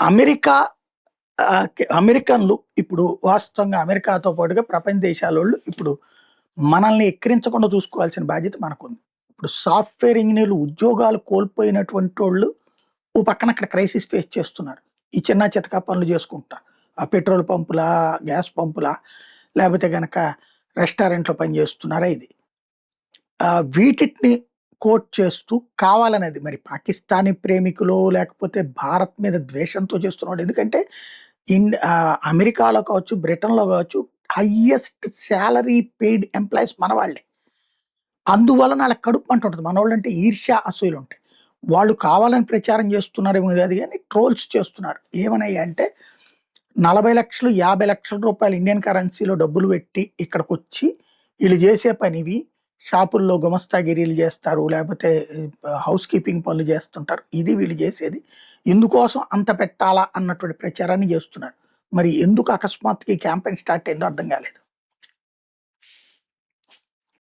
America అమెరికన్‌లు ఇప్పుడు వాస్తవంగా అమెరికాతో పాటుగా ప్రపంచ దేశాలోళ్ళు ఇప్పుడు మనల్ని ఎక్కిరించకుండా చూసుకోవాల్సిన బాధ్యత మనకుంది. ఇప్పుడు సాఫ్ట్‌వేర్ ఇంజినీర్లు ఉద్యోగాలు కోల్పోయినటువంటోళ్ళు ఓ పక్కన అక్కడ క్రైసిస్ ఫేస్ చేస్తున్నారు. ఈ చిన్న చితకా పనులు చేసుకుంటున్నారు. ఆ పెట్రోల్ పంపులా, గ్యాస్ పంపులా, లేపోతే గనక రెస్టారెంట్‌లో పని చేస్తున్నారా ఇది. వీటిని కోట్ చేస్తూ కావాలనేది మరి పాకిస్తానీ ప్రేమికులో లేకపోతే భారత్ మీద ద్వేషంతో చేస్తున్నాడు. ఎందుకంటే అమెరికాలో కావచ్చు, బ్రిటన్‌లో కావచ్చు హైయెస్ట్ సాలరీ పెయిడ్ ఎంప్లాయీస్ మనవాళ్ళే. అందువలన ఆళ్ళకి కడుపు మంటుంటది. మనోళ్ళంటే ఈర్ష్య, అసూయలుంటాయి. వాళ్ళు కావాలని ప్రచారం చేస్తున్నారేమో కాదు గానీ ట్రోల్స్ చేస్తున్నారు. ఏమని 40,00,000, రూ. 50,00,000 ఇండియన్ కరెన్సీలో డబ్బులు పెట్టి ఇక్కడికొచ్చి ఈళ్ళు చేసే పనివి షాపుల్లో గుమస్తాగిరీలు చేస్తారు. లేపోతే హౌస్ కీపింగ్ పనులు చేస్తుంటారు. ఇది వీళ్ళు చేసేది. ఇందుకోసం అంత పెట్టాలా అన్నటువంటి ప్రచారాన్ని చేస్తున్నారు. మరి ఎందుకు అకస్మాత్తుగా ఈ క్యాంపెయిన్ స్టార్ట్ అయిందో అర్థం కాలేదు.